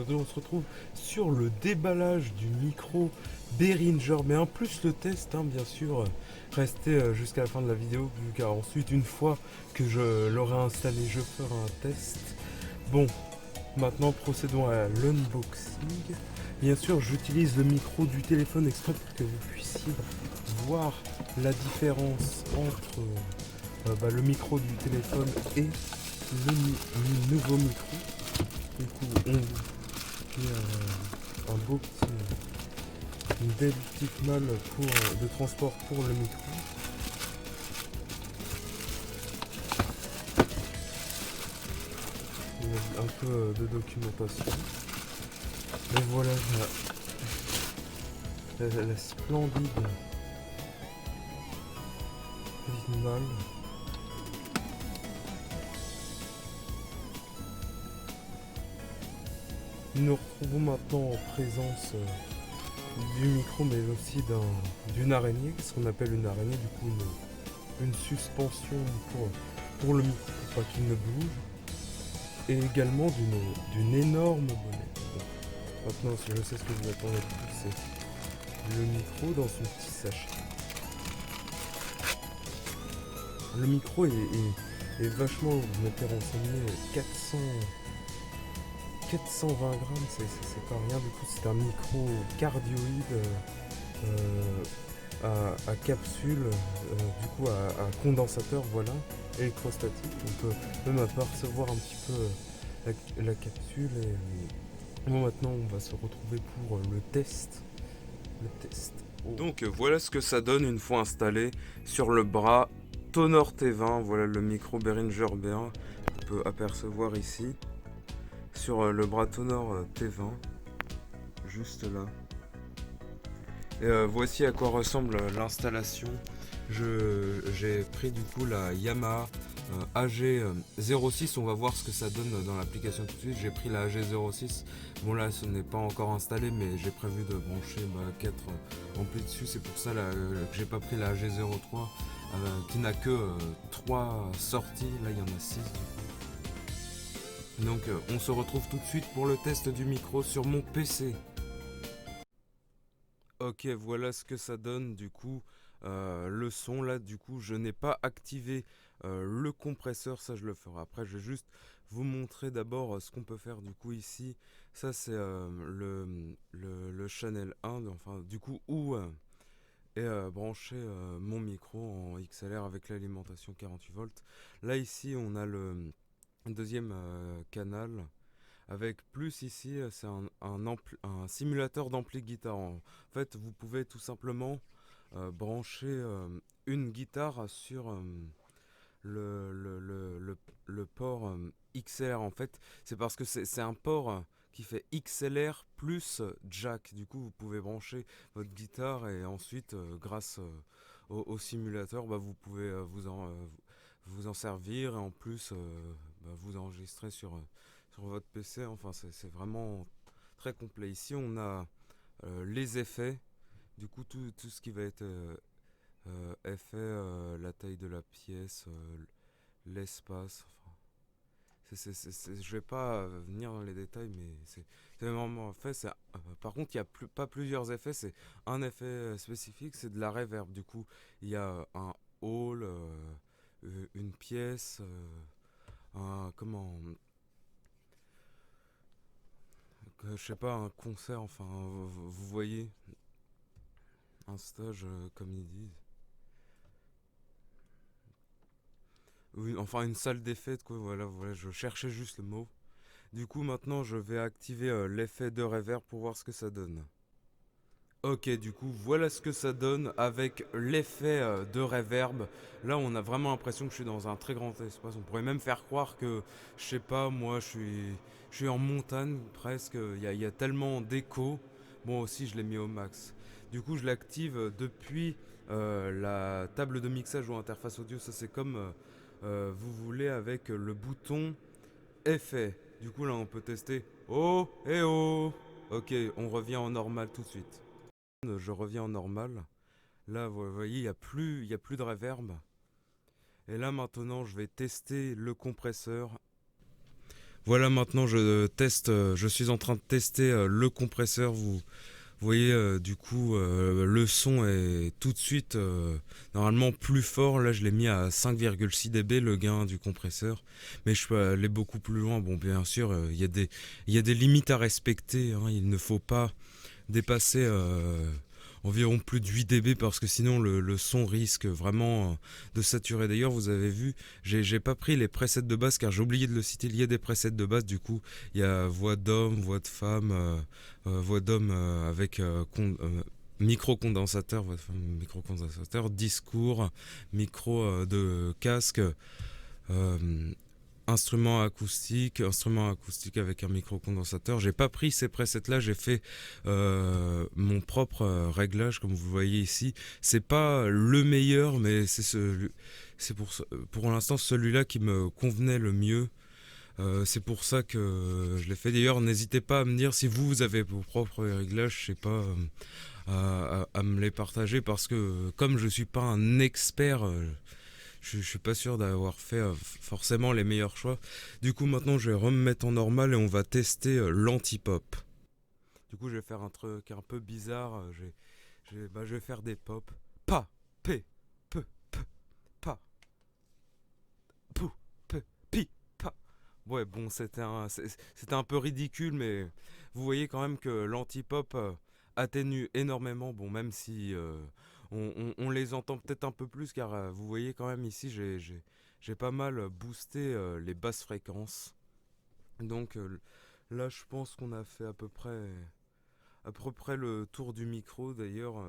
Aujourd'hui on se retrouve sur le déballage du micro Behringer, mais en plus le test, hein, bien sûr. Restez jusqu'à la fin de la vidéo, car ensuite une fois que je l'aurai installé, je ferai un test. Bon, maintenant procédons à l'unboxing. Bien sûr, j'utilise le micro du téléphone exprès pour que vous puissiez voir la différence entre le micro du téléphone et le nouveau micro. Du coup, on fait un beau petit, une belle petite malle de transport pour le micro. Un peu de documentation. Et voilà la splendide petite malle. Nous nous retrouvons maintenant en présence du micro, mais aussi d'une araignée, ce qu'on appelle une araignée, du coup une suspension pour le micro, pour pas qu'il ne bouge, et également d'une énorme bonnette. Bon, maintenant, je sais ce que vous attendez le plus, c'est le micro dans son petit sachet. Le micro est vachement, vous m'avez renseigné, 420 grammes, c'est pas rien. Du coup, c'est un micro cardioïde à capsule, du coup à condensateur, voilà, électrostatique. On peut même apercevoir un petit peu la capsule. Et bon, maintenant, on va se retrouver pour le test. Le test. Oh. Donc voilà ce que ça donne une fois installé sur le bras Tonor T20. Voilà le micro Behringer B1. On peut apercevoir ici sur le bras Tonor T20, juste là. Et voici à quoi ressemble l'installation. J'ai pris du coup la Yamaha AG06. On va voir ce que ça donne dans l'application tout de suite. J'ai pris la AG06. Bon là ce n'est pas encore installé, mais j'ai prévu de brancher 4 amplis dessus. C'est pour ça que j'ai pas pris la AG03 qui n'a que 3 sorties. Là il y en a 6 du coup. Donc on se retrouve tout de suite pour le test du micro sur mon PC. Ok, voilà ce que ça donne du coup. Le son là, du coup, je n'ai pas activé le compresseur, ça je le ferai après. Je vais juste vous montrer d'abord ce qu'on peut faire du coup ici. Ça c'est le channel 1, enfin du coup où est branché mon micro en XLR avec l'alimentation 48 volts. Là ici on a le deuxième canal. Avec plus ici, c'est un simulateur d'ampli guitare. En fait, vous pouvez tout simplement brancher une guitare sur le port XLR. En fait, c'est parce que c'est un port qui fait XLR plus jack. Du coup, vous pouvez brancher votre guitare et ensuite, grâce au simulateur, vous pouvez vous en servir et en plus vous enregistrer sur votre PC. Enfin, c'est vraiment très complet. Ici, on a les effets. Du coup, tout ce qui va être effet, la taille de la pièce, l'espace. Enfin, je vais pas venir dans les détails, mais c'est vraiment fait. Par contre, il n'y a pas plusieurs effets. C'est un effet spécifique, c'est de la reverb. Du coup, il y a un hall, une pièce, je sais pas, un concert. Enfin, vous voyez, un stage, comme ils disent. Oui, enfin, une salle des fêtes, quoi. Voilà, je cherchais juste le mot. Du coup, maintenant, je vais activer l'effet de reverb pour voir ce que ça donne. Ok, du coup, voilà ce que ça donne avec l'effet de reverb. Là, on a vraiment l'impression que je suis dans un très grand espace. On pourrait même faire croire que, je sais pas, moi, je suis en montagne presque. Il y a tellement d'écho. Bon, aussi, je l'ai mis au max. Du coup, je l'active depuis la table de mixage ou interface audio. Ça, c'est comme vous voulez avec le bouton effet. Du coup, là, on peut tester. Oh, eh oh. Ok, on revient en normal tout de suite. Je reviens en normal. Là, vous voyez, il y a plus de reverb. Et là, maintenant, je vais tester le compresseur. Voilà, maintenant je suis en train de tester le compresseur. Vous voyez, du coup, le son est tout de suite normalement plus fort. Là, je l'ai mis à 5,6 dB le gain du compresseur, mais je peux aller beaucoup plus loin. Bon, bien sûr, il y a des limites à respecter, hein. Il ne faut pas dépasser environ plus de 8 dB parce que sinon le son risque vraiment de saturer. D'ailleurs, vous avez vu, j'ai pas pris les presets de base car j'ai oublié de le citer. Il y a des presets de base, du coup, il y a voix d'homme, voix de femme, voix d'homme avec micro-condensateur, voix de femme, micro-condensateur, discours, micro de casque. euh, instrument acoustique avec un micro-condensateur. J'ai pas pris ces presets-là, j'ai fait mon propre réglage, comme vous voyez ici. C'est pas le meilleur, mais c'est pour l'instant celui-là qui me convenait le mieux. C'est pour ça que je l'ai fait. D'ailleurs, n'hésitez pas à me dire si vous avez vos propres réglages, je sais pas, à me les partager parce que comme je suis pas un expert, je suis pas sûr d'avoir fait forcément les meilleurs choix. Du coup, maintenant, je vais remettre en normal et on va tester l'anti-pop. Du coup, je vais faire un truc un peu bizarre. Je vais faire des pops. Pa, p, p, p, pa, pou, p, pi, pa. Ouais, bon, c'était un peu ridicule, mais vous voyez quand même que l'anti-pop atténue énormément. Bon, même si on les entend peut-être un peu plus, car vous voyez quand même ici, j'ai pas mal boosté les basses fréquences. Donc là, je pense qu'on a fait à peu près le tour du micro. D'ailleurs,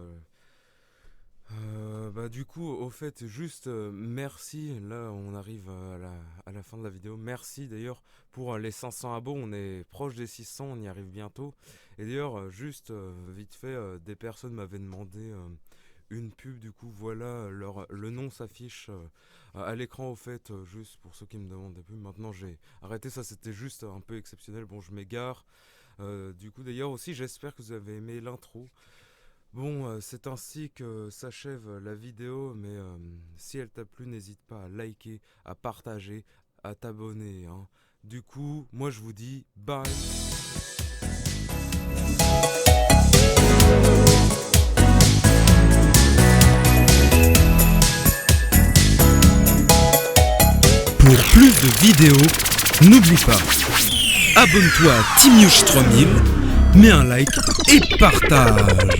du coup, au fait, juste merci. Là, on arrive à la fin de la vidéo. Merci d'ailleurs pour les 500 abos. On est proche des 600, on y arrive bientôt. Et d'ailleurs, juste vite fait, des personnes m'avaient demandé une pub. Du coup, voilà, le nom s'affiche à l'écran, au fait, juste pour ceux qui me demandent des pubs. Maintenant, j'ai arrêté ça, c'était juste un peu exceptionnel. Bon, je m'égare. Du coup, d'ailleurs, aussi, j'espère que vous avez aimé l'intro. Bon, c'est ainsi que s'achève la vidéo, mais si elle t'a plu, n'hésite pas à liker, à partager, à t'abonner, hein. Du coup, moi je vous dis bye. Pour plus de vidéos, n'oublie pas, abonne-toi à Team Yush 3000, mets un like et partage.